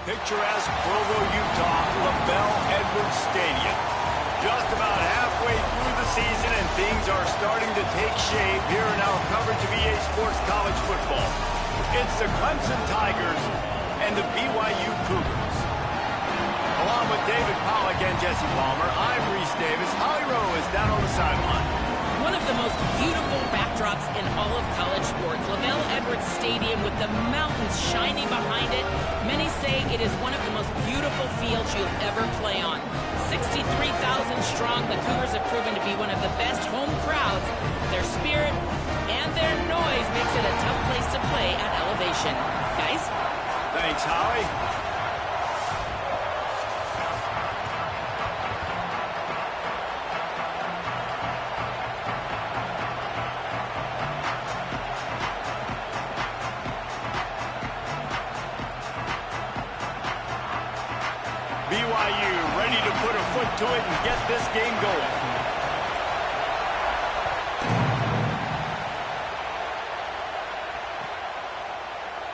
Picturesque Provo, Utah, LaBelle Edwards Stadium. Just about halfway through the season, and things are starting to take shape here in our coverage of EA Sports College Football. It's the Clemson Tigers and the BYU Cougars. Along with David Pollack and Jesse Palmer, I'm Reese Davis. Holly Rowe is down on the sideline. One of the most beautiful backdrops in all of college sports. LaBelle Edwards Stadium with the mountains shining behind it. Many say it is one of the most beautiful fields you'll ever play on. 63,000 strong, the Cougars have proven to be one of the best home crowds. Their spirit and their noise makes it a tough place to play at elevation. Guys? Thanks, Holly. BYU ready to put a foot to it and get this game going.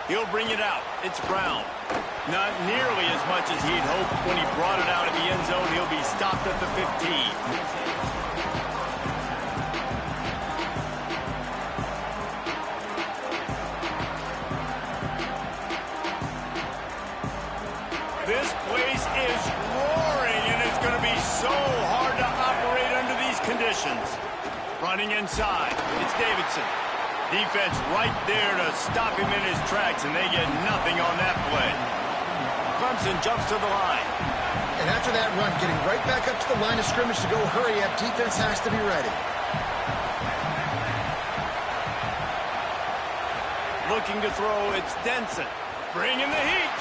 He'll bring it out. It's Brown. Not nearly as much as he'd hoped when he brought it out of the end zone. He'll be stopped at the 15. This place is roaring, and it's going to be so hard to operate under these conditions. Running inside, it's Davidson. Defense right there to stop him in his tracks, and they get nothing on that play. Clemson jumps to the line. And after that run, getting right back up to the line of scrimmage to go hurry up, defense has to be ready. Looking to throw, it's Denson. Bringing the heat.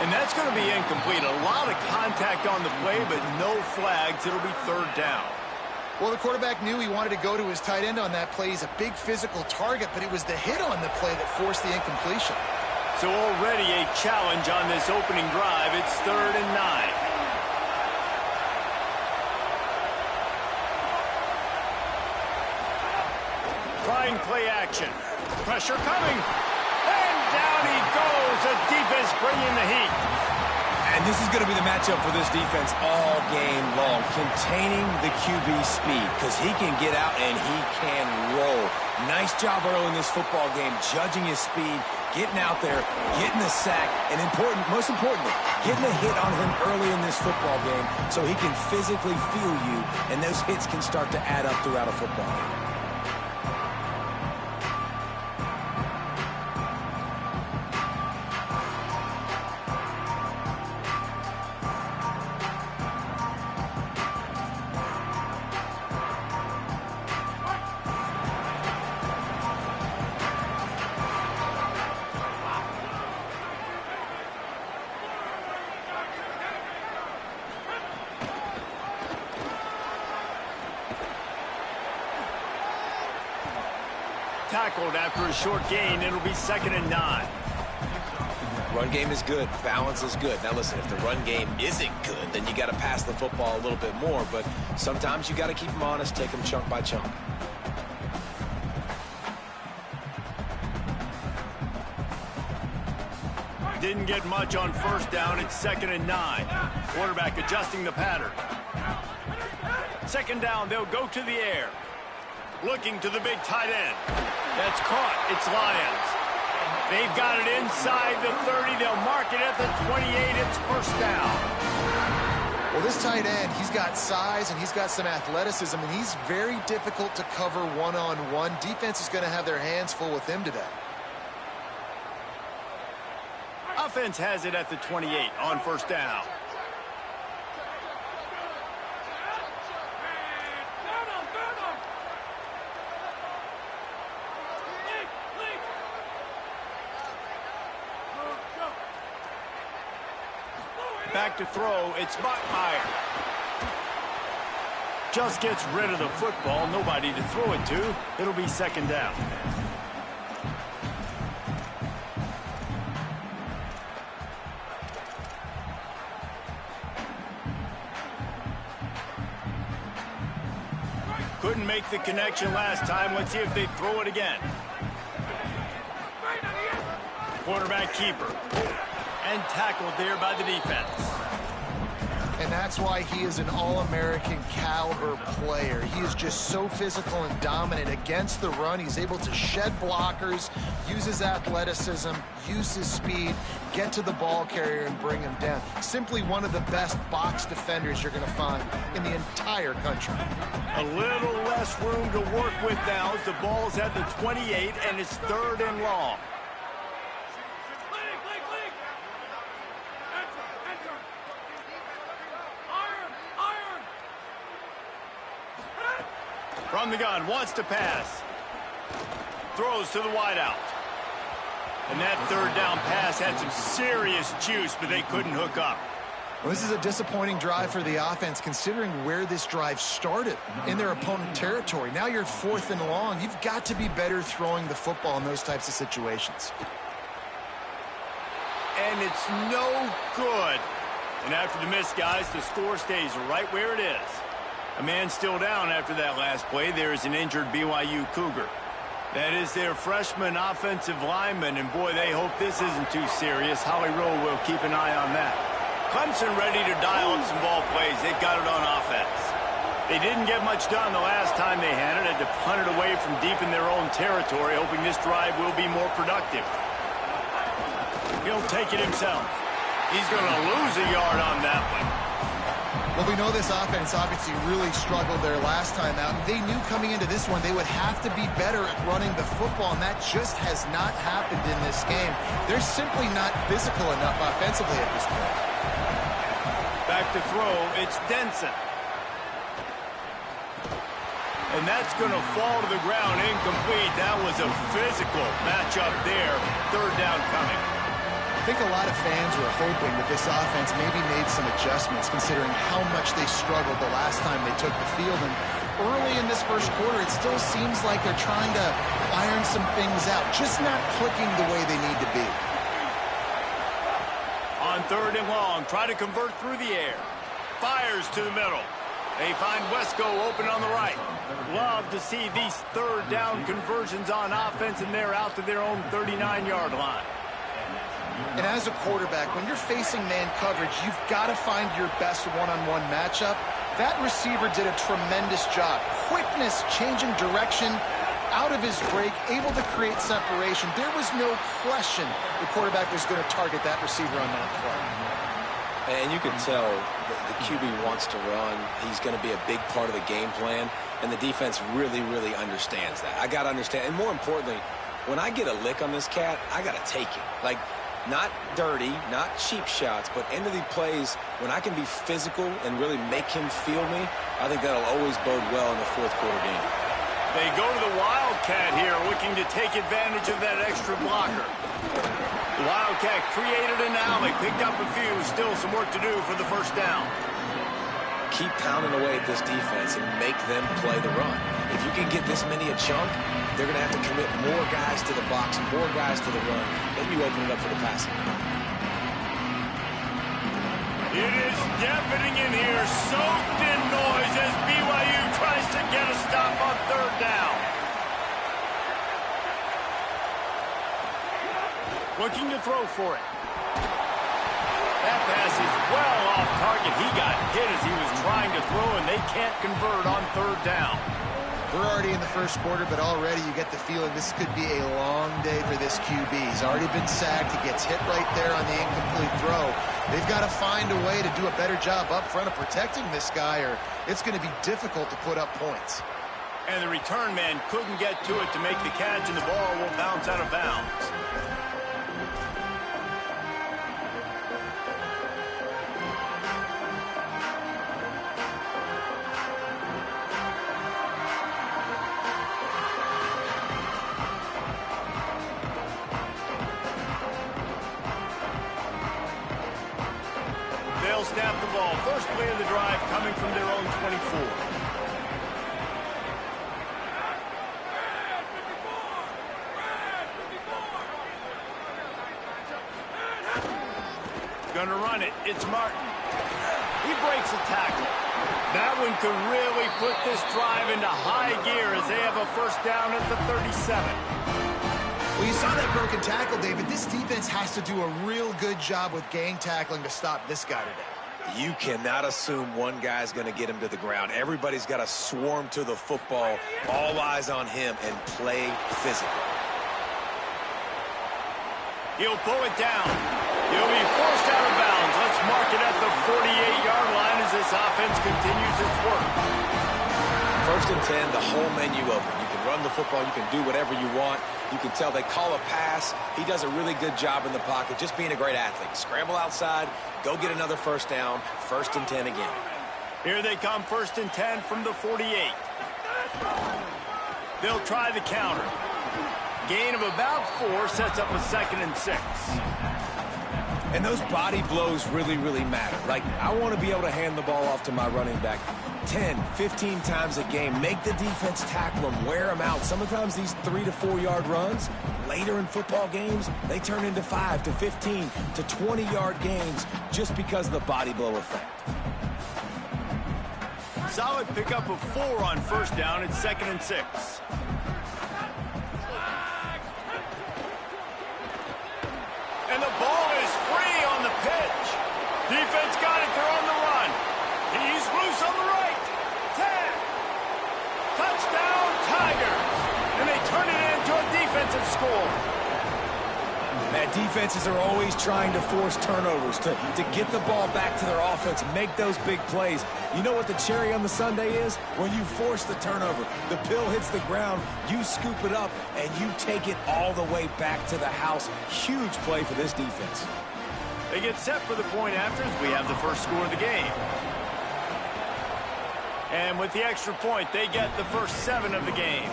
And that's going to be incomplete. A lot of contact on the play, but no flags. It'll be third down. Well, the quarterback knew he wanted to go to his tight end on that play. He's a big physical target, but it was the hit on the play that forced the incompletion. So already a challenge on this opening drive. It's 3rd and 9. Trying play action. Pressure coming. And down he goes. The defense bringing the heat. And this is going to be the matchup for this defense all game long, containing the QB speed, because he can get out and he can roll. Nice job early in this football game, judging his speed, getting out there, getting the sack, and most importantly, getting a hit on him early in this football game so he can physically feel you, and those hits can start to add up throughout a football game. Tackled after a short gain. It'll be 2nd and 9. Run game is good. Balance is good. Now listen, if the run game isn't good, then you got to pass the football a little bit more. But sometimes you got to keep them honest, take them chunk by chunk. Didn't get much on 1st down. It's 2nd and 9. Quarterback adjusting the pattern. 2nd down. They'll go to the air. Looking to the big tight end. That's caught. It's Lyons. They've got it inside the 30. They'll mark it at the 28. It's 1st down. Well, this tight end, he's got size and he's got some athleticism, and he's very difficult to cover one-on-one. Defense is going to have their hands full with him today. Offense has it at the 28 on 1st down. Back to throw, it's Bachmeier. Just gets rid of the football, nobody to throw it to. It'll be 2nd down. Couldn't make the connection last time. Let's see if they throw it again. Quarterback keeper. And tackled there by the defense. And that's why he is an All-American caliber player. He is just so physical and dominant against the run. He's able to shed blockers, use his athleticism, use his speed, get to the ball carrier and bring him down. Simply one of the best box defenders you're going to find in the entire country. A little less room to work with now as the ball's at the 28 and it's 3rd and long. From the gun, wants to pass. Throws to the wideout. And that 3rd down pass had some serious juice, but they couldn't hook up. Well, this is a disappointing drive for the offense, considering where this drive started in their opponent territory. Now you're 4th and long. You've got to be better throwing the football in those types of situations. And it's no good. And after the miss, guys, the score stays right where it is. A man still down after that last play. There is an injured BYU Cougar. That is their freshman offensive lineman, and boy, they hope this isn't too serious. Holly Rowe will keep an eye on that. Clemson ready to dial up some ball plays. They've got it on offense. They didn't get much done the last time they had it. Had to punt it away from deep in their own territory, hoping this drive will be more productive. He'll take it himself. He's going to lose a yard on that one. Well, we know this offense obviously really struggled there last time out. They knew coming into this one they would have to be better at running the football, and that just has not happened in this game. They're simply not physical enough offensively at this point. Back to throw, it's Denson. And that's going to fall to the ground incomplete. That was a physical matchup there. 3rd down coming. I think a lot of fans were hoping that this offense maybe made some adjustments considering how much they struggled the last time they took the field. And early in this first quarter, it still seems like they're trying to iron some things out, just not clicking the way they need to be. On 3rd and long, try to convert through the air. Fires to the middle. They find Wesco open on the right. Love to see these 3rd down conversions on offense, and they're out to their own 39-yard line. And as a quarterback, when you're facing man coverage, you've got to find your best one-on-one matchup. That receiver did a tremendous job. Quickness, changing direction, out of his break, able to create separation. There was no question the quarterback was going to target that receiver on that play. And you can tell the QB wants to run. He's going to be a big part of the game plan, and the defense really, really understands that. I got to understand, and more importantly, when I get a lick on this cat, I got to take it. Like, not dirty, not cheap shots, but end of the plays, when I can be physical and really make him feel me, I think that'll always bode well in the 4th quarter game. They go to the Wildcat here, looking to take advantage of that extra blocker. The Wildcat created an alley, picked up a few, still some work to do for the 1st down. Keep pounding away at this defense and make them play the run. If you can get this many a chunk, they're going to have to commit more guys to the box, more guys to the run. Then you open it up for the passing game. It is deafening in here, soaked in noise as BYU tries to get a stop on 3rd down. Looking to throw for it. That pass is well off target. He got hit as he was trying to throw, and they can't convert on 3rd down. We're already in the first quarter, but already you get the feeling this could be a long day for this QB. He's already been sacked. He gets hit right there on the incomplete throw. They've got to find a way to do a better job up front of protecting this guy, or it's going to be difficult to put up points. And the return man couldn't get to it to make the catch, and the ball will bounce out of bounds. They'll snap the ball. First play of the drive coming from their own 24. Going to run it. It's Martin. He breaks a tackle. That one could really put this drive into high gear as they have a 1st down at the 37. Well, you saw that broken tackle, David. This defense has to do a real good job with gang tackling to stop this guy today. You cannot assume one guy's going to get him to the ground. Everybody's got to swarm to the football, all eyes on him, and play physical. He'll pull it down. He'll be forced out of bounds. Let's mark it at the 48-yard line as this offense continues its work. First and 10, the whole menu open. You can run the football. You can do whatever you want. You can tell they call a pass. He does a really good job in the pocket, just being a great athlete. Scramble outside, go get another first down, first and 10 again. Here they come, first and 10 from the 48. They'll try the counter. Gain of about 4 sets up a 2nd and 6. And those body blows really, really matter. Like, I want to be able to hand the ball off to my running back 10, 15 times a game. Make the defense tackle them, wear them out. Sometimes these 3 to 4 yard runs, later in football games, they turn into 5 to 15 to 20 yard gains just because of the body blow effect. Solid pickup of 4 on first down. It's 2nd and 6. And the ball is free on the pitch. Defense got it. They're on the run. He's loose on the right. 10. Touchdown, Tigers. And they turn it into a defensive score. Man, defenses are always trying to force turnovers to get the ball back to their offense and make those big plays. You know what the cherry on the sundae is? When you force the turnover, the pill hits the ground, you scoop it up, and you take it all the way back to the house. Huge play for this defense. They get set for the point after as we have the first score of the game. And with the extra point, they get the first 7 of the game.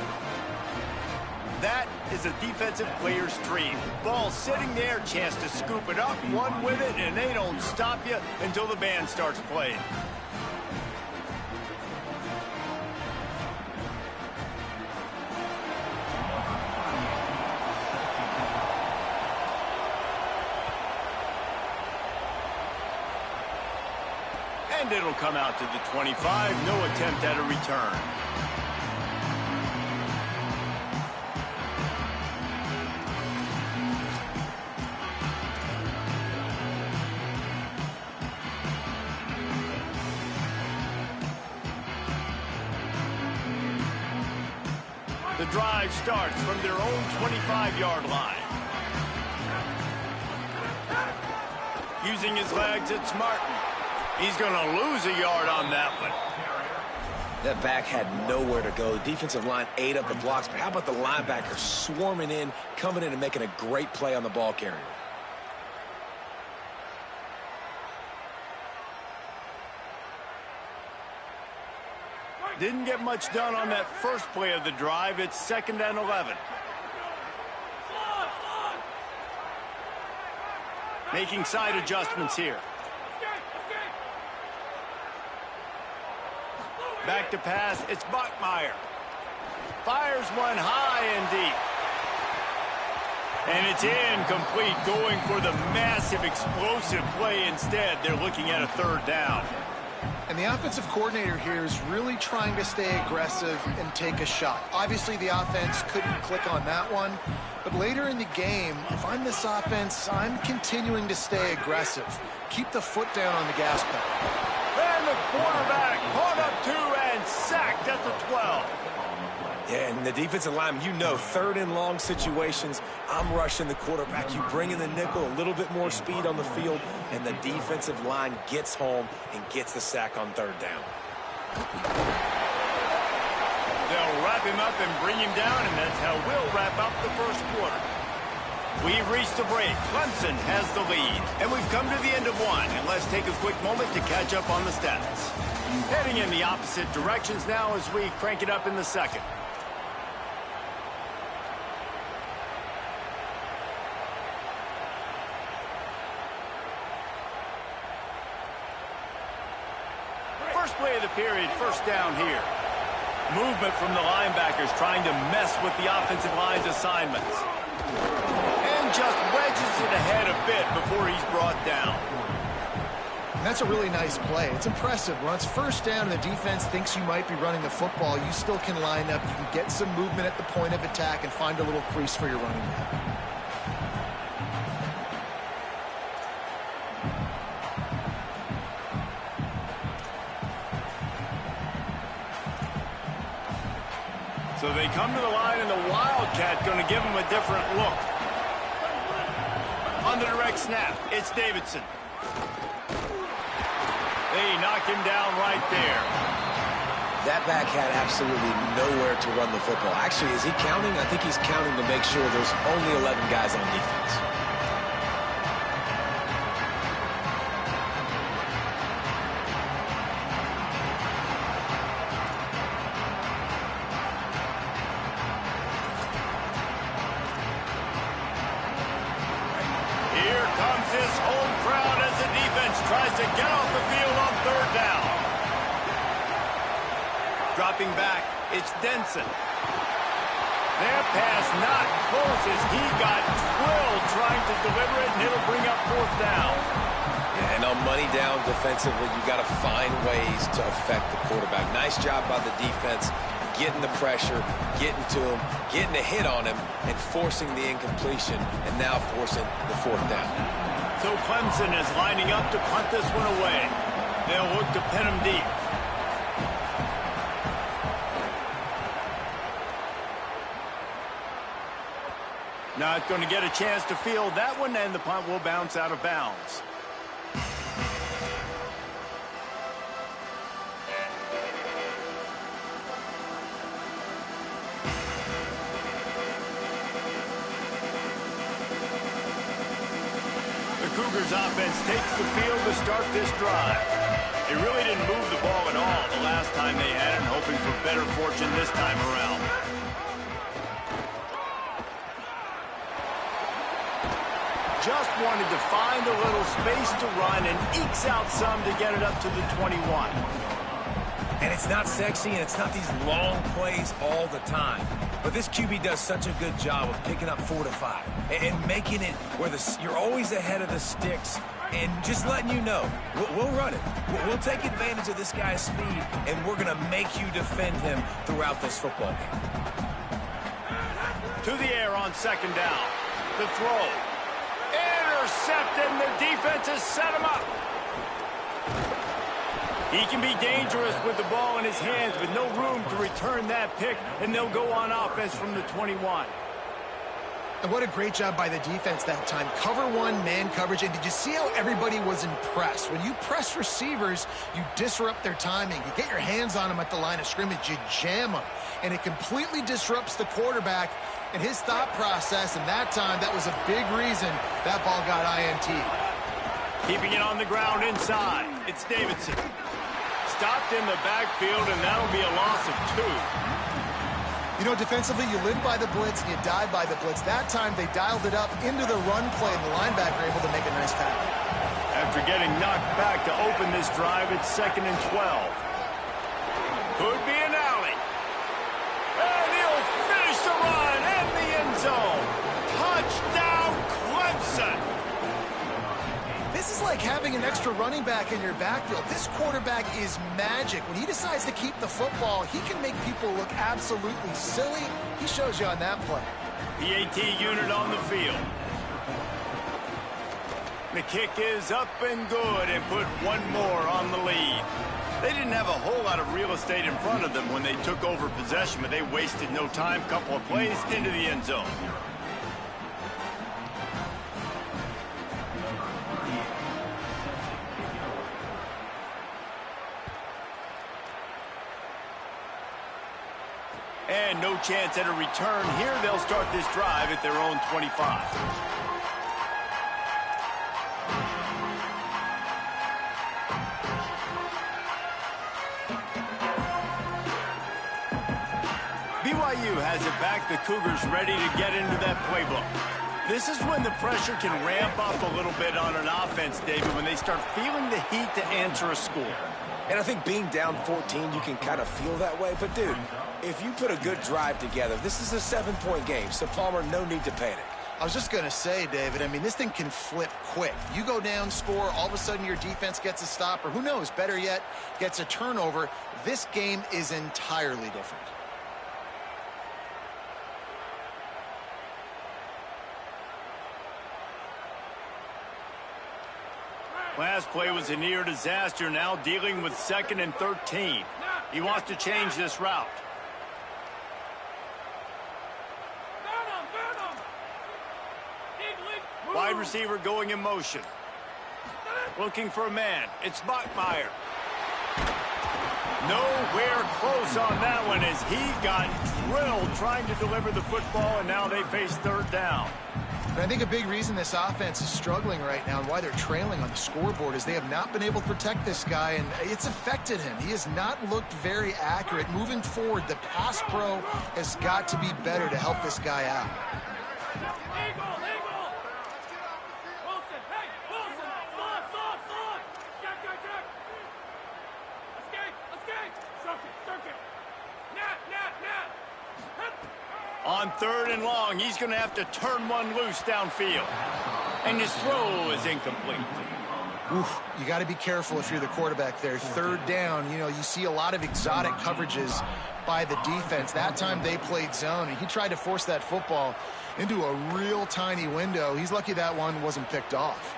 That is a defensive player's dream. Ball sitting there, chance to scoop it up, one with it, and they don't stop you until the band starts playing. And it'll come out to the 25. No attempt at a return. The drive starts from their own 25-yard line. Using his legs, it's Martin. He's going to lose a yard on that one. That back had nowhere to go. The defensive line ate up the blocks, but how about the linebacker swarming in, coming in and making a great play on the ball carrier? Didn't get much done on that first play of the drive. It's 2nd and 11. Making side adjustments here. Back to pass, it's Bachmeier. Fires one high and deep. And it's incomplete, going for the massive explosive play instead. They're looking at a 3rd down. And the offensive coordinator here is really trying to stay aggressive and take a shot. Obviously, the offense couldn't click on that one. But later in the game, if I'm this offense, I'm continuing to stay aggressive. Keep the foot down on the gas pedal. And the quarterback caught up 2 and sacked at the 12. Yeah, and the defensive line, you know, 3rd and long situations, I'm rushing the quarterback. You bring in the nickel, a little bit more speed on the field, and the defensive line gets home and gets the sack on 3rd down. They'll wrap him up and bring him down, and that's how we'll wrap up the first quarter. We've reached the break. Clemson has the lead, and we've come to the end of one. And let's take a quick moment to catch up on the stats. Heading in the opposite directions now as we crank it up in the second. First play of the period, first down here. Movement from the linebackers trying to mess with the offensive line's assignments. And just wedges it ahead a bit before he's brought down. And that's a really nice play. It's impressive. When it's first down and the defense thinks you might be running the football, you still can line up. You can get some movement at the point of attack and find a little crease for your running back. So they come to the line, and the Wildcat going to give them a different look. On the direct snap, it's Davidson. They knock him down right there. That back had absolutely nowhere to run the football. Actually, is he counting? I think he's counting to make sure there's only 11 guys on defense. Here comes his home crowd as the defense tries to get off the field on third down. Dropping back, it's Denson. Their pass not close as he got drilled trying to deliver it, and it'll bring up fourth down. Yeah, and on money down defensively, you got to find ways to affect the quarterback. Nice job by the defense, getting the pressure, getting to him, getting a hit on him, and forcing the incompletion, and now forcing the fourth down. So Clemson is lining up to punt this one away. They'll look to pin him deep. Not going to get a chance to field that one, and the punt will bounce out of bounds. The Cougars offense takes the field to start this drive. They really didn't move the ball at all the last time they had it, hoping for better fortune this time around. Just wanted to find a little space to run and ekes out some to get it up to the 21. And it's not sexy, and it's not these long plays all the time. But this QB does such a good job of picking up 4 to 5 and making it where you're always ahead of the sticks and just letting you know, we'll run it. We'll take advantage of this guy's speed, and we're going to make you defend him throughout this football game. To the air on second down. The throw. Intercepted, and the defense has set him up. He can be dangerous with the ball in his hands with no room to return that pick, and they'll go on offense from the 21. And what a great job by the defense that time. Cover one, man coverage. And did you see how everybody was impressed? When you press receivers, you disrupt their timing. You get your hands on them at the line of scrimmage. You jam them. And it completely disrupts the quarterback and his thought process. And that time, that was a big reason that ball got INT. Keeping it on the ground inside. It's Davidson. Stopped in the backfield, and that'll be a loss of 2. You know, defensively, you live by the blitz and you die by the blitz. That time, they dialed it up into the run play, and the linebacker able to make a nice tackle. After getting knocked back to open this drive, it's 2nd and 12. Could be an alley. And he'll finish the run in the end zone. Touchdown, Clemson. This is like having an extra running back in your backfield. This quarterback is magic. When he decides to keep the football, he can make people look absolutely silly. He shows you on that play. PAT unit on the field. The kick is up and good, and put one more on the lead. They didn't have a whole lot of real estate in front of them when they took over possession, but they wasted no time. Couple of plays into the end zone. And no chance at a return here. They'll start this drive at their own 25. BYU has it back. The Cougars ready to get into that playbook. This is when the pressure can ramp up a little bit on an offense, David, when they start feeling the heat to answer a score. And I think being down 14, you can kind of feel that way. But, dude, if you put a good drive together, this is a 7-point game, so Palmer, no need to panic. I was just going to say, David, I mean, this thing can flip quick. You go down, score, all of a sudden your defense gets a stop, or who knows, better yet, gets a turnover. This game is entirely different. Last play was a near disaster, now dealing with 2nd and 13. He wants to change this route. Wide receiver going in motion. Looking for a man. It's Bachmeier. Nowhere close on that one as he got drilled trying to deliver the football, and now they face 3rd down. And I think a big reason this offense is struggling right now and why they're trailing on the scoreboard is they have not been able to protect this guy, and it's affected him. He has not looked very accurate. Moving forward, the pass pro has got to be better to help this guy out. On 3rd and long, he's going to have to turn one loose downfield. And his throw is incomplete. Oof, you got to be careful if you're the quarterback there. 3rd down, you know, you see a lot of exotic coverages by the defense. That time they played zone, and he tried to force that football into a real tiny window. He's lucky that one wasn't picked off.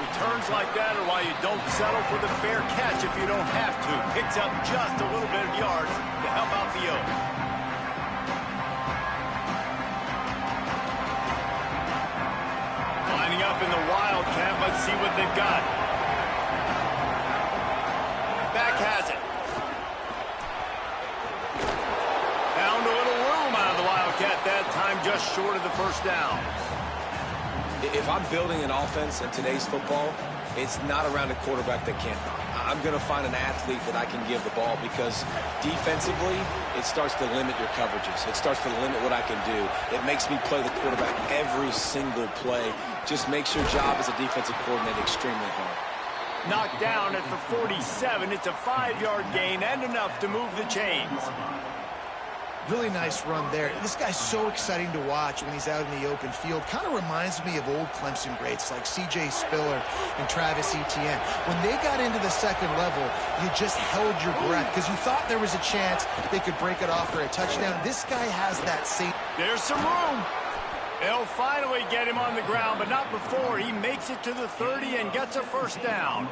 Returns like that are why you don't settle for the fair catch if you don't have to. Picks up just a little bit of yards to help out the Oaks. Lining up in the Wildcat, let's see what they've got. Back has it. Found a little room out of the Wildcat that time, just short of the 1st down. If I'm building an offense in today's football, it's not around a quarterback that can't run. I'm going to find an athlete that I can give the ball because defensively, it starts to limit your coverages. It starts to limit what I can do. It makes me play the quarterback every single play. Just makes your job as a defensive coordinator extremely hard. Knocked down at the 47. It's a 5-yard gain and enough to move the chains. Really nice run there. This guy's so exciting to watch when he's out in the open field. Kind of reminds me of old Clemson greats like C.J. Spiller and Travis Etienne. When they got into the 2nd level, you just held your breath because you thought there was a chance they could break it off for a touchdown. This guy has that same... There's some room. They'll finally get him on the ground, but not before he makes it to the 30 and gets a 1st down.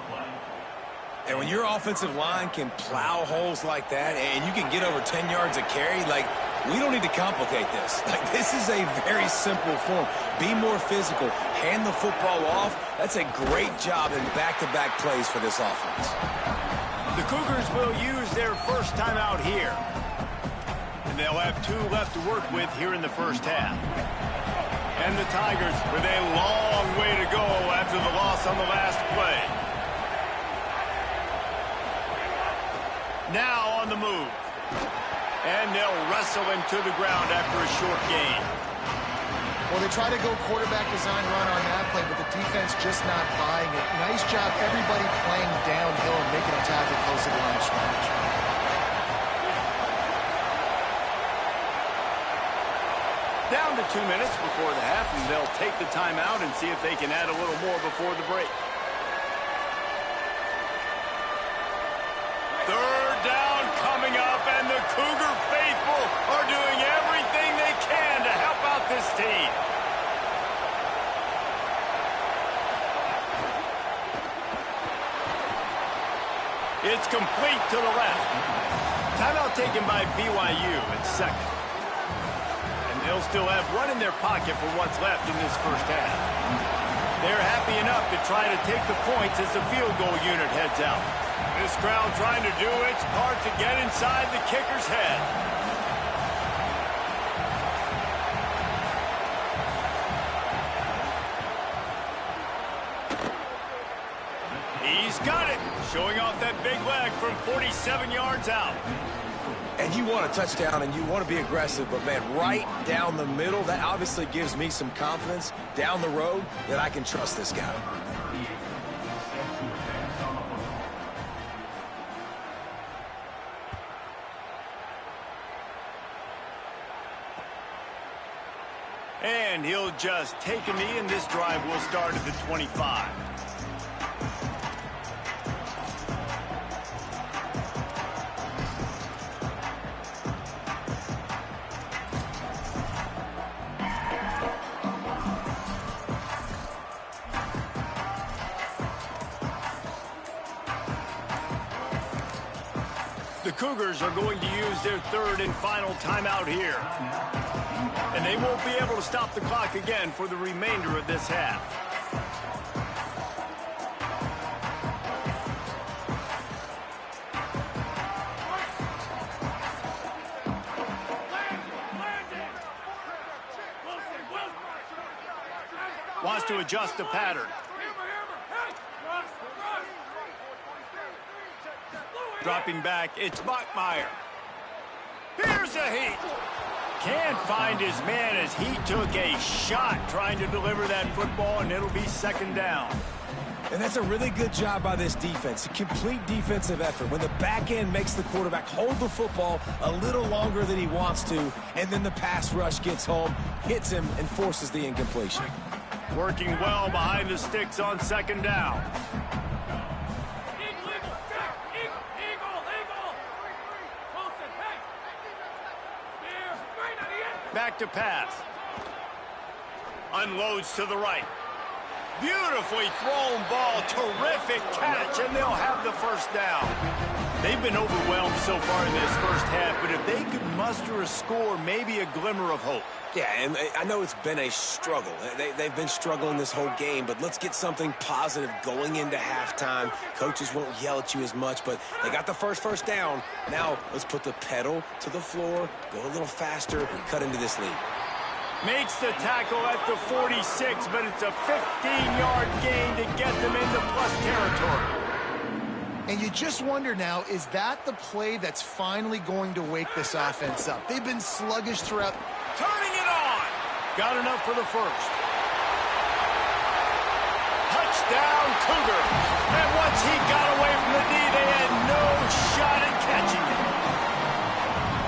And when your offensive line can plow holes like that and you can get over 10 yards a carry, like, we don't need to complicate this. Like, this is a very simple form. Be more physical. Hand the football off. That's a great job in back-to-back plays for this offense. The Cougars will use their 1st time out here. And they'll have 2 left to work with here in the 1st half. And the Tigers with a long way to go after the loss on the last play. Now on the move. And they'll wrestle him to the ground after a short gain. Well, they try to go quarterback design run on that play, but the defense just not buying it. Nice job, everybody playing downhill and making a tackle close to the line of scrimmage. Down to 2 minutes before the half, and they'll take the timeout and see if they can add a little more before the break. 3rd down coming up, and the Cougar faithful are doing everything they can to help out this team. It's complete to the left. Timeout taken by BYU at 2nd. And they'll still have one in their pocket for what's left in this 1st half. They're happy enough to try to take the points as the field goal unit heads out. This crowd trying to do its part to get inside the kicker's head. He's got it, showing off that big leg from 47 yards out. And you want a touchdown and you want to be aggressive, but, man, right down the middle, that obviously gives me some confidence down the road that I can trust this guy. And he'll just take a knee, and this drive will start at the 25. The Cougars are going to use their third and final timeout here. And they won't be able to stop the clock again for the remainder of this half. Wants to adjust the pattern. Dropping back, it's Bachmeier. Here's a heat. Can't find his man as he took a shot trying to deliver that football, and it'll be second down. And that's a really good job by this defense. A complete defensive effort. When the back end makes the quarterback hold the football a little longer than he wants to, and then the pass rush gets home, hits him, and forces the incompletion. Working well behind the sticks on second down. Back to pass. Unloads to the right. Beautifully thrown ball. Terrific catch, and they'll have the first down. They've been overwhelmed so far in this first half, but if they could muster a score, maybe a glimmer of hope. Yeah, and I know it's been a struggle. They've been struggling this whole game, but let's get something positive going into halftime. Coaches won't yell at you as much, but they got the first down. Now let's put the pedal to the floor, go a little faster, cut into this lead. Makes the tackle at the 46, but it's a 15-yard gain to get them into plus territory. And you just wonder now, is that the play that's finally going to wake this offense up? They've been sluggish throughout. Turning it on. Got enough for the first. Touchdown, Cougar. And once he got away from the knee, they had no shot at catching it.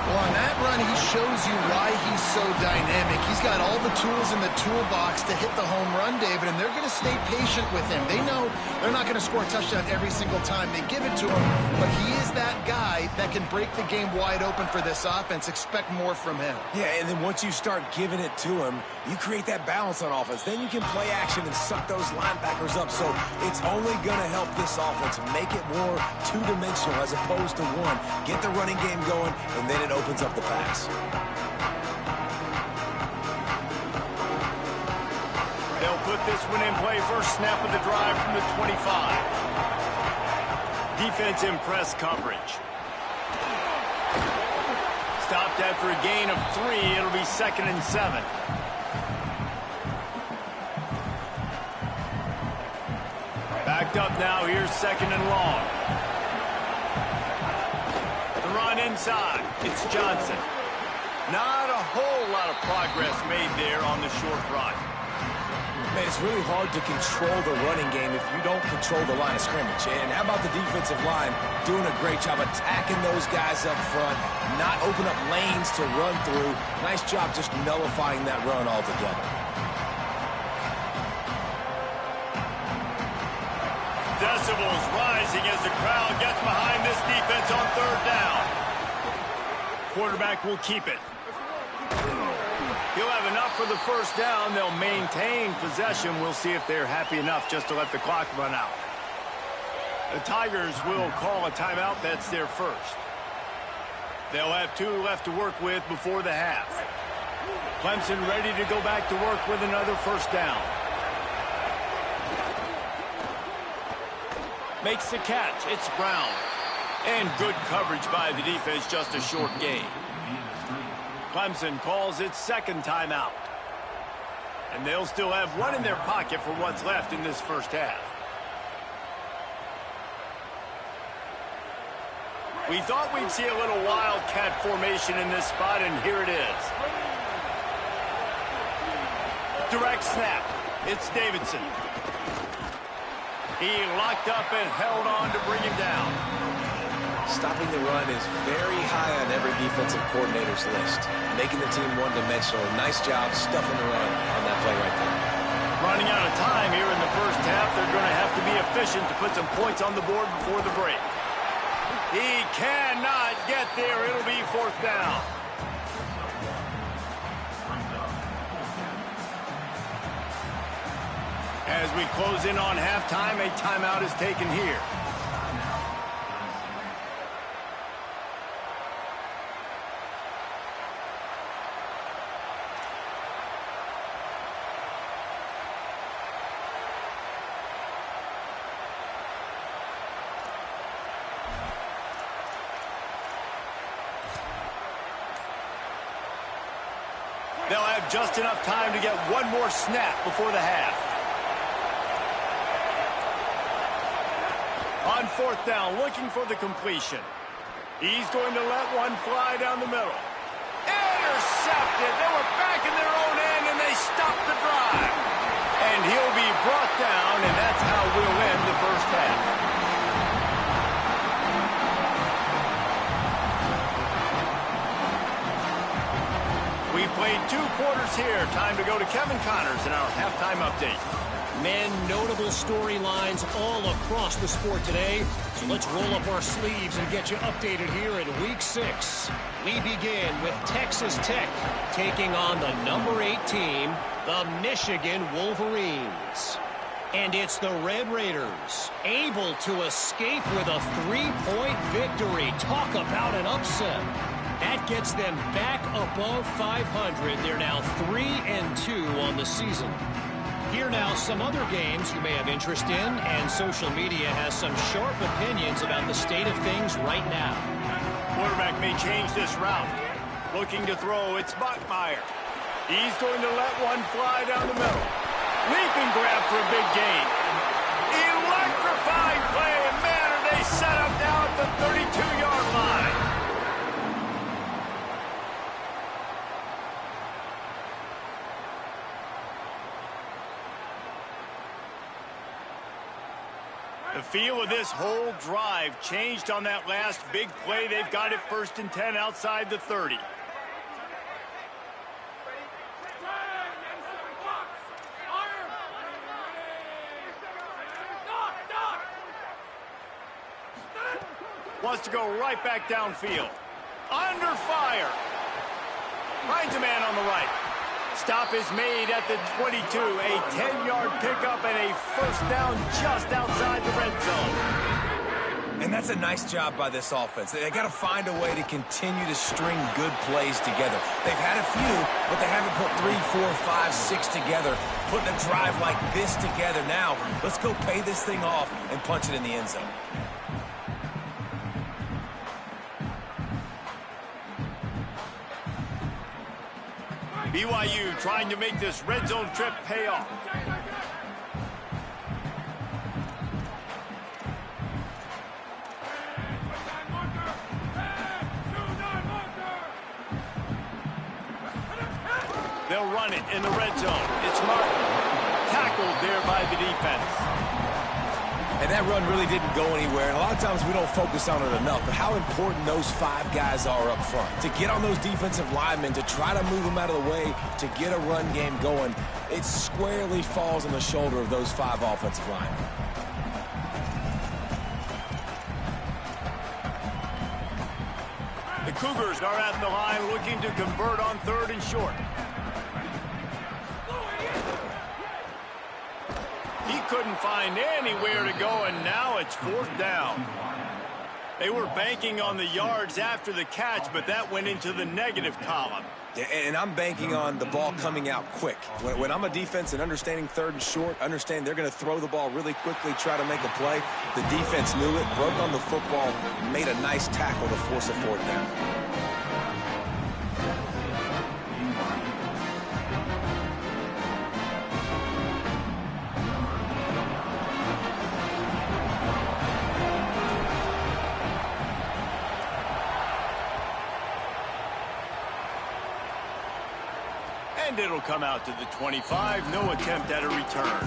Well, on that run, he shows you why he's so dynamic. He's got all the tools in the toolbox to hit the home run, David, and they're going to stay patient with him. They know they're not going to score a touchdown every single time they give it to him, but he is that guy that can break the game wide open for this offense. Expect more from him. Yeah, and then once you start giving it to him, you create that balance on offense. Then you can play action and suck those linebackers up. So it's only going to help this offense make it more two-dimensional as opposed to one. Get the running game going, and then it opens up the pass. They'll put this one in play. First snap of the drive from the 25. Defense in press coverage. Stopped after a gain of 3. It'll be 2nd and 7. Backed up now. Here's 2nd and long. The run inside. It's Johnson. Not a whole lot of progress made there on the short run. Man, it's really hard to control the running game if you don't control the line of scrimmage. And how about the defensive line doing a great job attacking those guys up front, not open up lanes to run through. Nice job just nullifying that run altogether. Decibels rising as the crowd gets behind this defense on 3rd down. Quarterback will keep it. He'll have enough for the first down. They'll maintain possession. We'll see if they're happy enough just to let the clock run out. The Tigers will call a timeout. That's their first. They'll have 2 left to work with before the half. Clemson ready to go back to work with another first down. Makes the catch. It's Brown. And good coverage by the defense, just a short gain. Clemson calls its 2nd timeout. And they'll still have 1 in their pocket for what's left in this first half. We thought we'd see a little wildcat formation in this spot, and here it is. Direct snap. It's Davidson. He locked up and held on to bring him down. Stopping the run is very high on every defensive coordinator's list. Making the team one-dimensional. Nice job stuffing the run on that play right there. Running out of time here in the first half. They're going to have to be efficient to put some points on the board before the break. He cannot get there. It'll be fourth down. As we close in on halftime, a timeout is taken here. They'll have just enough time to get one more snap before the half. On fourth down, looking for the completion. He's going to let one fly down the middle. Intercepted. They were back in their own end, and they stopped the drive. And he'll be brought down, and that's how we'll end the first half. We've played 2 quarters here. Time to go to Kevin Connors in our halftime update. Men, notable storylines all across the sport today. So let's roll up our sleeves and get you updated here in Week 6. We begin with Texas Tech taking on the number 8 team, the Michigan Wolverines. And it's the Red Raiders, able to escape with a 3-point victory. Talk about an upset. That gets them back above 500. They're now 3-2 on the season. Here now some other games you may have interest in, and social media has some sharp opinions about the state of things right now. Quarterback may change this route. Looking to throw, it's Bachmeier. He's going to let one fly down the middle. Leaping grab for a big gain. Electrifying play, and man, are they set up now at the 32-yard line. The feel of this whole drive changed on that last big play. They've got it 1st and 10 outside the 30. Wants to go right back downfield. Under fire. Finds a man on the right. Stop is made at the 22. A 10-yard pickup and a first down just outside the red zone. And that's a nice job by this offense. They got to find a way to continue to string good plays together. They've had a few, but they haven't put 3, 4, 5, 6 together, putting a drive like this together. Now, let's go pay this thing off and punch it in the end zone. BYU trying to make this red zone trip pay off. They'll run it in the red zone. It's Martin. Tackled there by the defense. And that run really didn't go anywhere. And a lot of times we don't focus on it enough, but how important those 5 guys are up front. To get on those defensive linemen, to try to move them out of the way, to get a run game going, it squarely falls on the shoulder of those 5 offensive linemen. The Cougars are at the line looking to convert on 3rd and short. He couldn't find anywhere to go, and now it's 4th down. They were banking on the yards after the catch, but that went into the negative column. And I'm banking on the ball coming out quick. When I'm a defense and understanding 3rd and short, understand they're going to throw the ball really quickly, try to make a play. The defense knew it, broke on the football, made a nice tackle to force a 4th down. And it'll come out to the 25. No attempt at a return.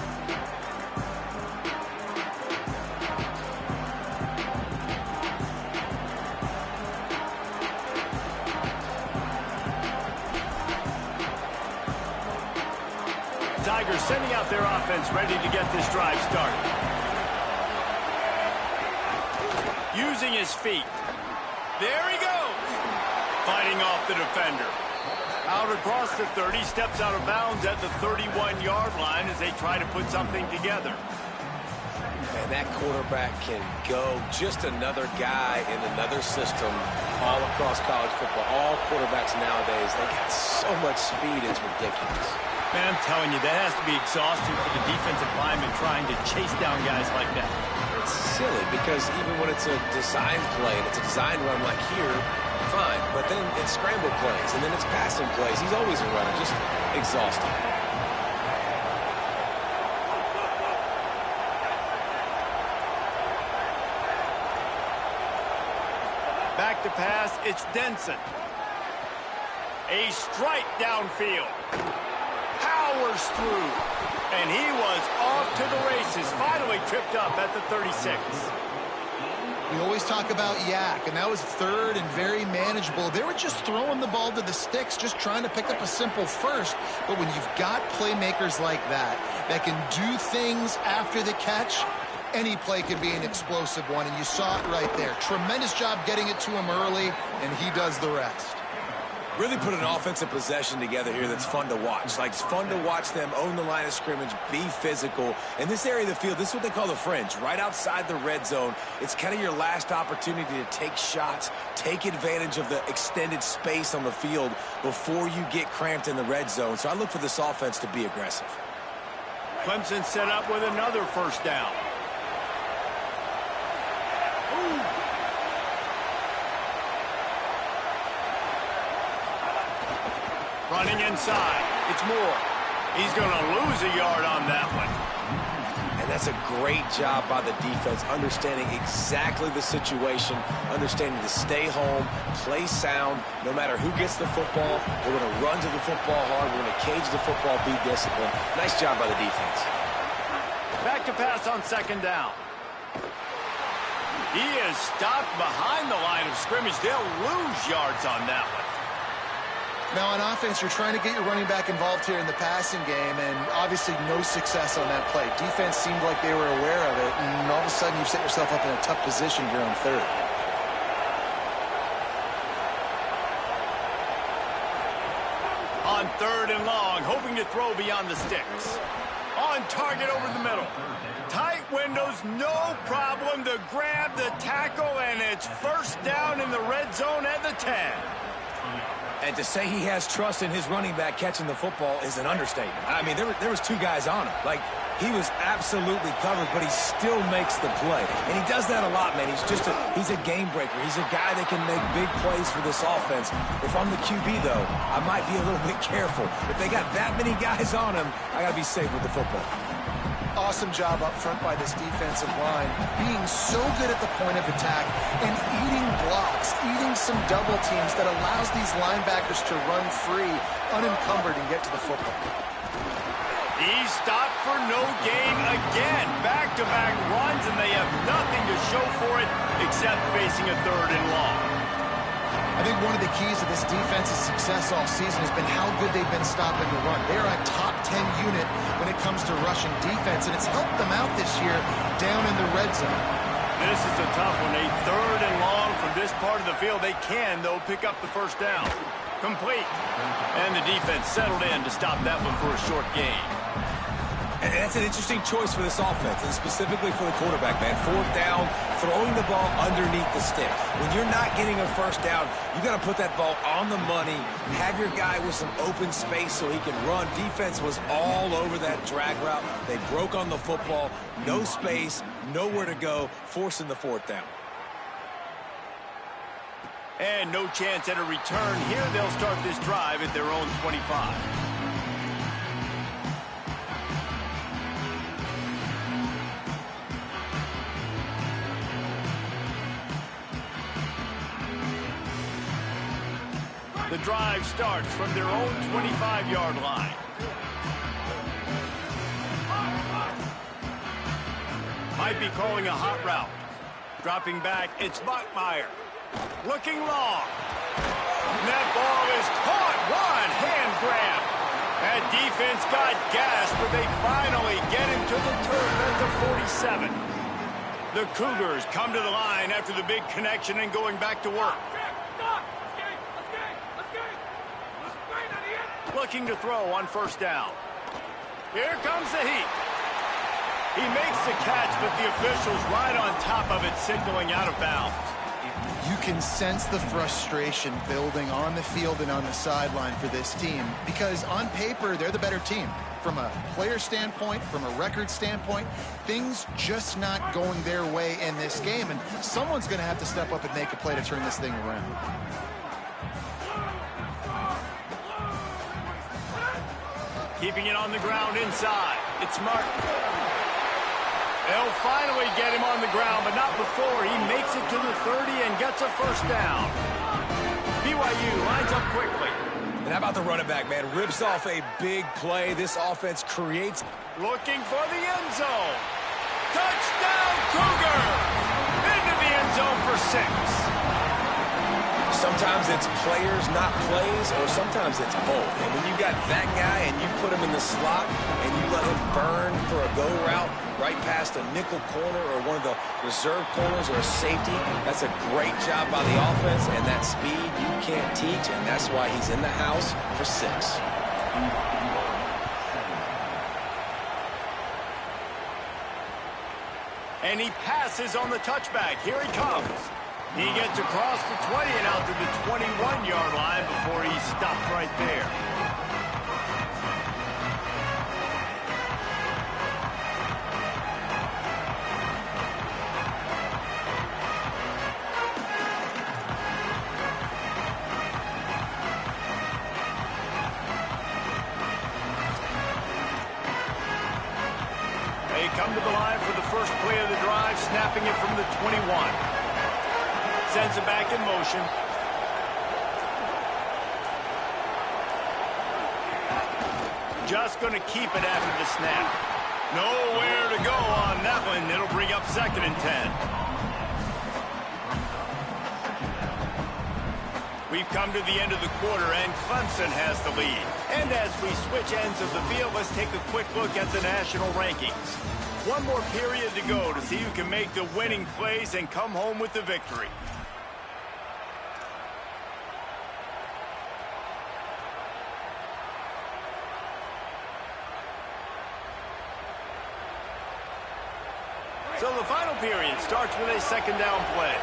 Tigers sending out their offense ready to get this drive started. Using his feet. There he goes. Fighting off the defender. Out across the 30, steps out of bounds at the 31-yard line as they try to put something together. And that quarterback can go. Just another guy in another system all across college football. All quarterbacks nowadays, they got so much speed, it's ridiculous. Man, I'm telling you, that has to be exhausting for the defensive lineman trying to chase down guys like that. It's silly because even when it's a design play and it's a design run like here, fine. But then it's scramble plays and then it's passing plays. He's always a runner, just exhausting. Back to pass, it's Denson. A strike downfield. Powers through. And he was off to the races. Finally tripped up at the 36. We always talk about Yak, and that was third and very manageable. They were just throwing the ball to the sticks, just trying to pick up a simple first. But when you've got playmakers like that can do things after the catch, any play can be an explosive one, and you saw it right there. Tremendous job getting it to him early, and he does the rest. Really put an offensive possession together here that's fun to watch. Like, it's fun to watch them own the line of scrimmage, be physical. In this area of the field, this is what they call the fringe, right outside the red zone. It's kind of your last opportunity to take shots, take advantage of the extended space on the field before you get cramped in the red zone. So I look for this offense to be aggressive. Clemson set up with another first down. Running inside. It's Moore. He's going to lose a yard on that one. And that's a great job by the defense, understanding exactly the situation, understanding to stay home, play sound. No matter who gets the football, we're going to run to the football hard. We're going to cage the football, be disciplined. Nice job by the defense. Back to pass on second down. He is stopped behind the line of scrimmage. They'll lose yards on that one. Now, on offense, you're trying to get your running back involved here in the passing game, and obviously no success on that play. Defense seemed like they were aware of it, and all of a sudden you've set yourself up in a tough position here on third. On third and long, hoping to throw beyond the sticks. On target over the middle. Tight windows, no problem to grab the tackle, and it's first down in the red zone at the 10. And to say he has trust in his running back catching the football is an understatement. I mean, there was two guys on him. Like, he was absolutely covered, but he still makes the play. And he does that a lot, man. He's a game breaker. He's a guy that can make big plays for this offense. If I'm the QB, though, I might be a little bit careful. If they got that many guys on him, I got to be safe with the football. Awesome job up front by this defensive line, being so good at the point of attack and eating blocks, eating some double teams that allows these linebackers to run free, unencumbered, and get to the football. He's stopped for no gain again. Back-to-back runs, and they have nothing to show for it except facing a third and long. I think one of the keys to this defense's success all season has been how good they've been stopping the run. They're a top 10 unit when it comes to rushing defense, and it's helped them out this year down in the red zone. This is a tough one. A third and long from this part of the field. They can, though, pick up the first down. Complete. And the defense settled in to stop that one for a short gain. And that's an interesting choice for this offense, and specifically for the quarterback, man. Fourth down, throwing the ball underneath the stick. When you're not getting a first down, you got to put that ball on the money, have your guy with some open space so he can run. Defense was all over that drag route. They broke on the football, no space, nowhere to go, forcing the fourth down. And no chance at a return here. They'll start this drive at their own 25. The drive starts from their own 25-yard line. Might be calling a hot route. Dropping back, it's Bachmeier. Looking long. And that ball is caught. One hand grab. That defense got gassed, but they finally get him to the turf at the 47. The Cougars come to the line after the big connection and going back to work. Looking to throw on first down. Here comes the heat. He makes the catch, but the official's right on top of it, signaling out of bounds. You can sense the frustration building on the field and on the sideline for this team because on paper, they're the better team. From a player standpoint, from a record standpoint, things just not going their way in this game, and someone's going to have to step up and make a play to turn this thing around. Keeping it on the ground inside. It's Martin. They'll finally get him on the ground, but not before he makes it to the 30 and gets a first down. BYU lines up quickly. And how about the running back, man? Rips off a big play. This offense creates. Looking for the end zone. Touchdown, Cougar! Into the end zone for 6. Sometimes it's players, not plays, or sometimes it's both. And when you got that guy and you put him in the slot and you let him burn for a go route right past a nickel corner or one of the reserve corners or a safety, that's a great job by the offense, and that speed you can't teach, and that's why he's in the house for 6. And he passes on the touchback. Here he comes. He gets across the 20 and out to the 21-yard line before he stopped right there. They come to the line for the first play of the drive, snapping it from the 21. Sends it back in motion. Just going to keep it after the snap. Nowhere to go on that one. It'll bring up 2nd and 10. We've come to the end of the quarter, and Clemson has the lead. And as we switch ends of the field, let's take a quick look at the national rankings. One more period to go to see who can make the winning plays and come home with the victory. So the final period starts with a 2nd down play.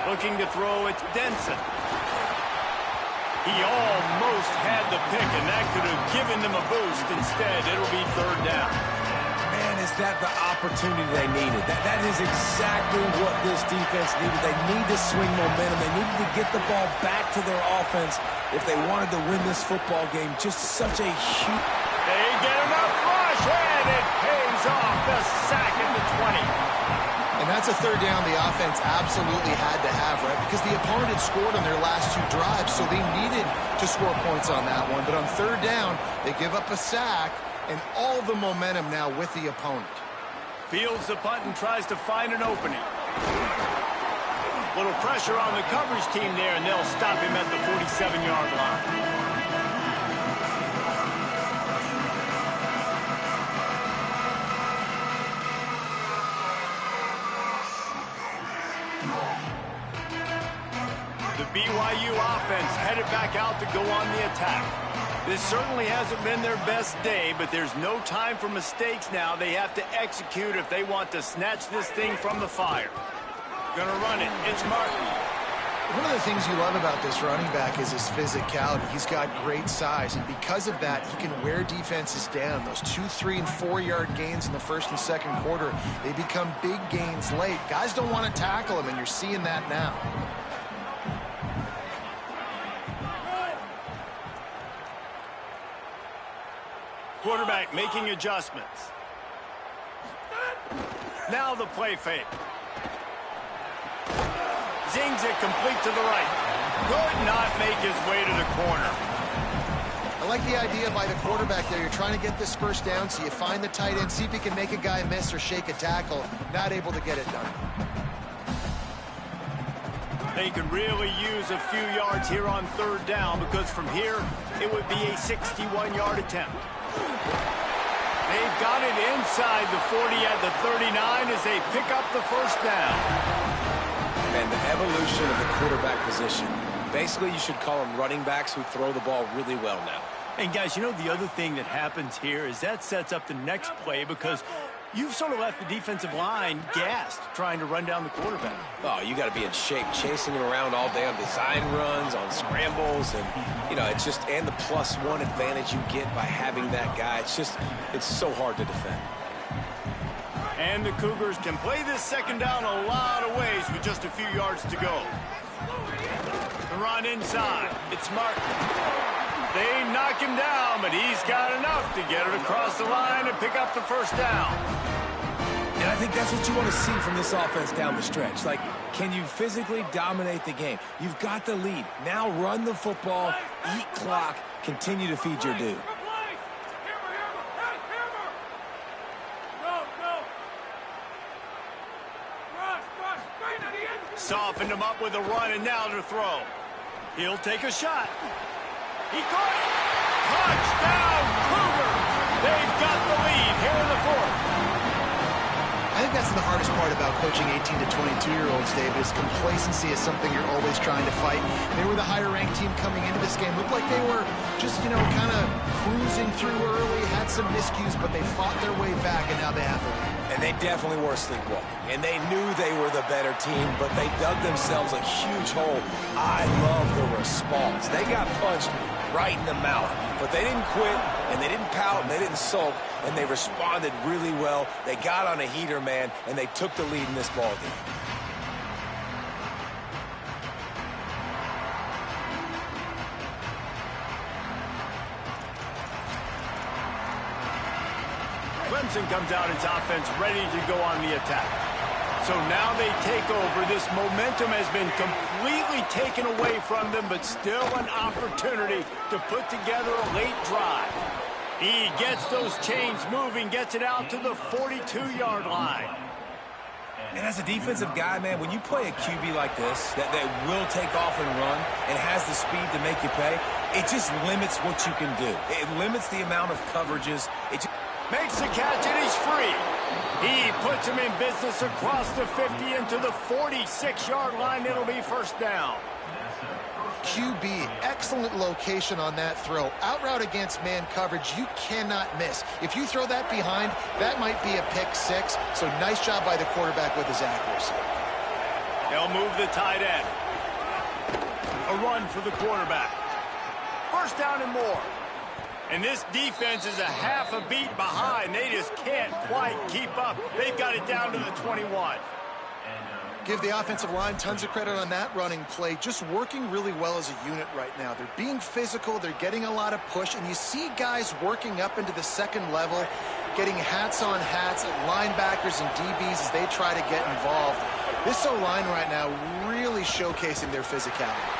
Looking to throw, it's Denson. He almost had the pick, and that could have given them a boost. Instead, it'll be 3rd down. Man, is that the opportunity they needed? That is exactly what this defense needed. They need to swing momentum. They needed to get the ball back to their offense if they wanted to win this football game. Just such a huge... They get enough rush, and it pays off. The sack at the 20. And that's a 3rd down the offense absolutely had to have, right? Because the opponent had scored on their last 2 drives, so they needed to score points on that one. But on 3rd down, they give up a sack, and all the momentum now with the opponent. Fields the punt and tries to find an opening. Little pressure on the coverage team there, and they'll stop him at the 47-yard line. BYU offense headed back out to go on the attack. This certainly hasn't been their best day, but there's no time for mistakes now. They have to execute if they want to snatch this thing from the fire. Gonna run it. It's Martin. One of the things you love about this running back is his physicality. He's got great size, and because of that, he can wear defenses down. Those 2, 3, and 4-yard gains in the 1st and 2nd quarter, they become big gains late. Guys don't want to tackle him, and you're seeing that now. Quarterback making adjustments. Now the play fake. Zings it complete to the right. Could not make his way to the corner. I like the idea by the quarterback there. You're trying to get this 1st down, so you find the tight end, see if you can make a guy miss or shake a tackle. Not able to get it done. They could really use a few yards here on third down because from here, it would be a 61-yard attempt. They've got it inside the 40 at the 39 as they pick up the first down. And the evolution of the quarterback position. Basically, you should call them running backs who throw the ball really well now. And guys, you know the other thing that happens here is that sets up the next play because you've sort of left the defensive line gassed trying to run down the quarterback. Oh, you got to be in shape, chasing him around all day on design runs, on scrambles, and, you know, it's just, and the +1 advantage you get by having that guy. It's so hard to defend. And the Cougars can play this second down a lot of ways with just a few yards to go. The run inside. It's Martin. They knock him down, but he's got enough to get it across the line and pick up the first down. And I think that's what you want to see from this offense down the stretch. Like, can you physically dominate the game? You've got the lead. Now run the football, eat clock, continue to feed your dude. Softened him up with a run, and now to throw. He'll take a shot. He caught it. Touchdown, Cougars. They've got the lead here in the fourth. I think that's the hardest part about coaching 18 to 22-year-olds, David, is complacency is something you're always trying to fight. They were the higher-ranked team coming into this game. Looked like they were just, you know, kind of cruising through early, had some miscues, but they fought their way back, and now they have the lead. And they definitely were sleepwalking. And they knew they were the better team, but they dug themselves a huge hole. I love the response. They got punched right in the mouth, but they didn't quit, and they didn't pout, and they didn't sulk, and they responded really well. They got on a heater, man, and they took the lead in this ballgame. Clemson comes out its offense ready to go on the attack. So now they take over. This momentum has been completely taken away from them, but still an opportunity to put together a late drive. He gets those chains moving, gets it out to the 42-yard line. And as a defensive guy, man, when you play a QB like this, that will take off and run and has the speed to make you pay, it just limits what you can do. It limits the amount of coverages. It just makes the catch, and he's free. He puts him in business across the 50 into the 46-yard line. It'll be first down. QB, excellent location on that throw. Out route against man coverage, you cannot miss. If you throw that behind, that might be a pick six. So nice job by the quarterback with his accuracy. They'll move the tight end. A run for the quarterback. First down and more. And this defense is a half a beat behind. They just can't quite keep up. They've got it down to the 21. Give the offensive line tons of credit on that running play. Just working really well as a unit right now. They're being physical. They're getting a lot of push. And you see guys working up into the second level, getting hats on hats at linebackers and DBs as they try to get involved. This O-line right now really showcasing their physicality.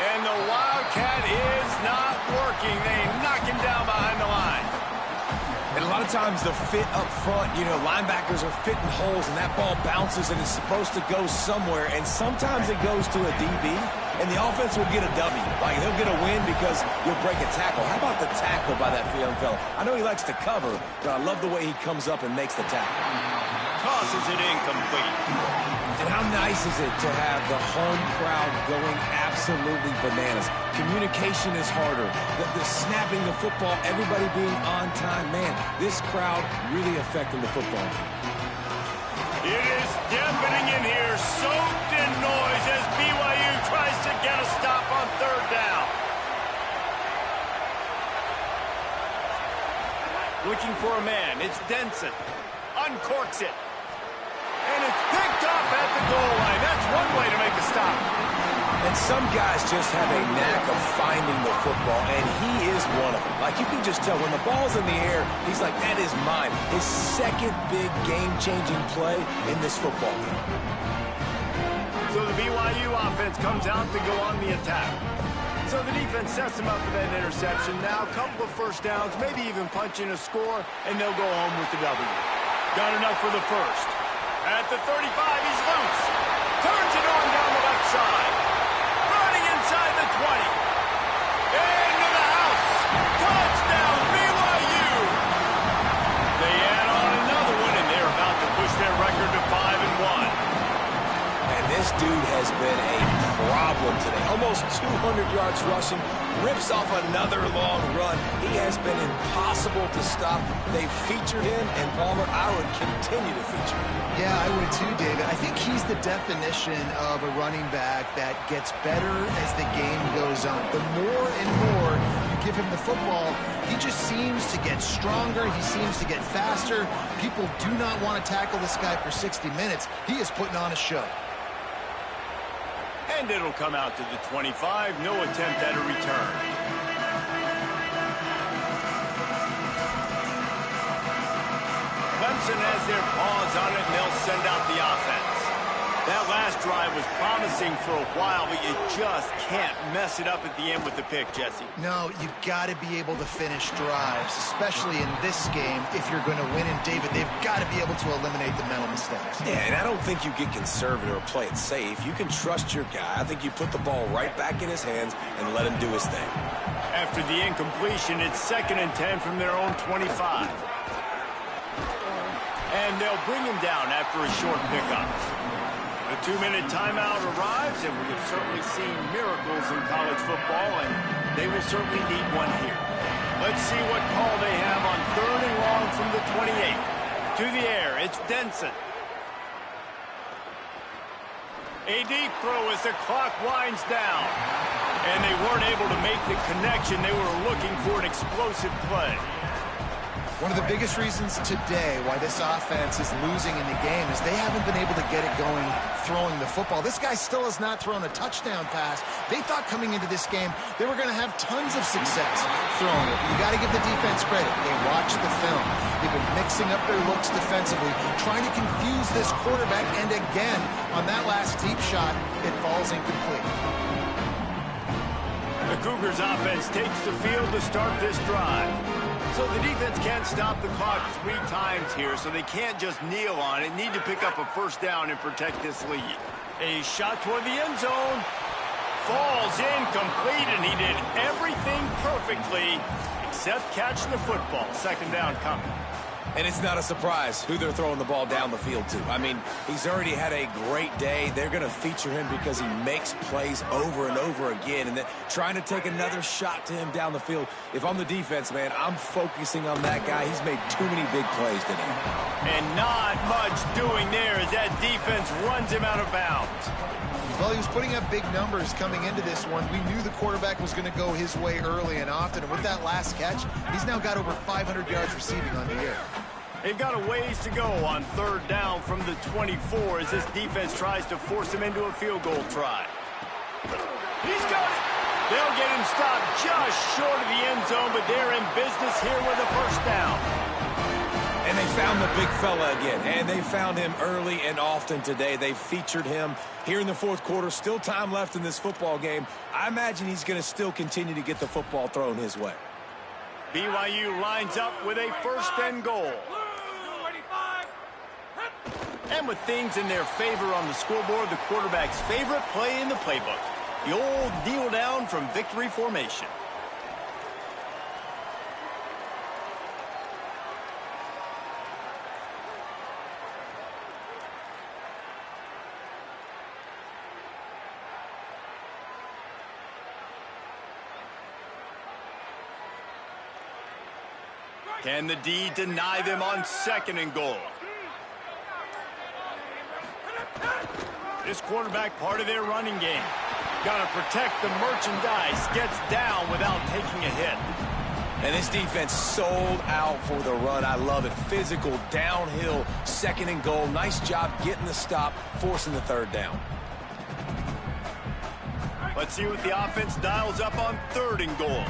And the Wildcat is not working. They knock him down behind the line. And a lot of times the fit up front, you know, linebackers are fitting holes and that ball bounces and it's supposed to go somewhere. And sometimes it goes to a DB and the offense will get a W. Like, they'll get a win because you'll break a tackle. How about the tackle by that young fella? I know he likes to cover, but I love the way he comes up and makes the tackle. Tosses it incomplete. And how nice is it to have the home crowd going absolutely bananas? Communication is harder. The snapping the football, everybody being on time. Man, this crowd really affecting the football. It is deafening in here, soaked in noise as BYU tries to get a stop on third down. Looking for a man. It's Denson. Uncorks it. And it's picked up at the goal line. That's one way to make a stop. And some guys just have a knack of finding the football, and he is one of them. Like, you can just tell when the ball's in the air, he's like, that is mine. His second big game-changing play in this football game. So the BYU offense comes out to go on the attack. So the defense sets them up for that interception. Now a couple of first downs, maybe even punching a score, and they'll go home with the W. Got enough for the first. At the 35, he's loose. Turns it on down the left side. problem today. Almost 200 yards rushing, rips off another long run. He has been impossible to stop. They've featured him, and Palmer, I would continue to feature him. Yeah, I would too, David. I think he's the definition of a running back that gets better as the game goes on. The more and more you give him the football, he just seems to get stronger. He seems to get faster. People do not want to tackle this guy for 60 minutes. He is putting on a show. And it'll come out to the 25. No attempt at a return. Clemson has their paws on it, and they'll send out the offense. That last drive was promising for a while, but you just can't mess it up at the end with the pick, Jesse. No, you've got to be able to finish drives, especially in this game. If you're going to win, and David, they've got to be able to eliminate the mental mistakes. Yeah, and I don't think you get conservative or play it safe. You can trust your guy. I think you put the ball right back in his hands and let him do his thing. After the incompletion, it's 2nd and 10 from their own 25. And they'll bring him down after a short pickup. The 2-minute timeout arrives, and we have certainly seen miracles in college football, and they will certainly need one here. Let's see what call they have on 3rd and long from the 28. To the air, it's Denson. A deep throw as the clock winds down. And they weren't able to make the connection. They were looking for an explosive play. One of the biggest reasons today why this offense is losing in the game is they haven't been able to get it going throwing the football. This guy still has not thrown a touchdown pass. They thought coming into this game they were going to have tons of success throwing it. You got to give the defense credit. They watched the film. They've been mixing up their looks defensively, trying to confuse this quarterback, and again, on that last deep shot, it falls incomplete. The Cougars offense takes the field to start this drive. So the defense can't stop the clock 3 times here, so they can't just kneel on it. Need to pick up a first down and protect this lead. A shot toward the end zone. Falls incomplete, and he did everything perfectly except catch the football. 2nd down coming. And it's not a surprise who they're throwing the ball down the field to. I mean, he's already had a great day. They're going to feature him because he makes plays over and over again. And then trying to take another shot to him down the field. If I'm the defense, man, I'm focusing on that guy. He's made too many big plays today. And not much doing there as that defense runs him out of bounds. Well, he was putting up big numbers coming into this one. We knew the quarterback was going to go his way early and often. And with that last catch, he's now got over 500 yards receiving on the year. They've got a ways to go on 3rd down from the 24 as this defense tries to force him into a field goal try. He's got it. They'll get him stopped just short of the end zone, but they're in business here with a first down. And they found the big fella again, and they found him early and often today. They featured him here in the 4th quarter. Still time left in this football game. I imagine he's going to still continue to get the football thrown his way. BYU lines up with a 1st and goal. And with things in their favor on the scoreboard, the quarterback's favorite play in the playbook. The old kneel down from victory formation. Can the D deny them on 2nd and goal? This quarterback part of their running game. Got to protect the merchandise. Gets down without taking a hit. And this defense sold out for the run. I love it. Physical, downhill, 2nd and goal. Nice job getting the stop, forcing the 3rd down. Let's see what the offense dials up on 3rd and goal.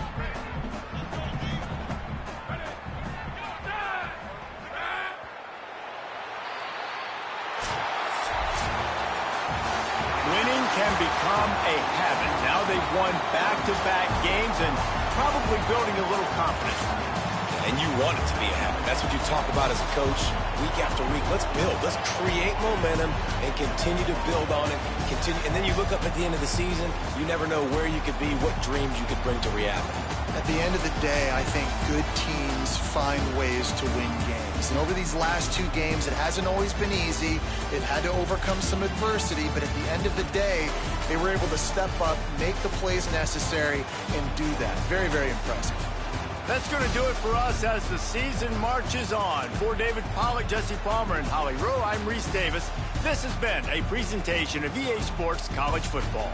Winning can become a habit. Now they've won back-to-back games and probably building a little confidence. And you want it to be a habit. That's what you talk about as a coach week after week. Let's build. Let's create momentum and continue to build on it. And then you look up at the end of the season, you never know where you could be, what dreams you could bring to reality. At the end of the day, I think good teams find ways to win games. And over these last 2 games, it hasn't always been easy. They've had to overcome some adversity, but at the end of the day, they were able to step up, make the plays necessary, and do that. Very, very impressive. That's going to do it for us as the season marches on. For David Pollack, Jesse Palmer, and Holly Rowe, I'm Reese Davis. This has been a presentation of EA Sports College Football.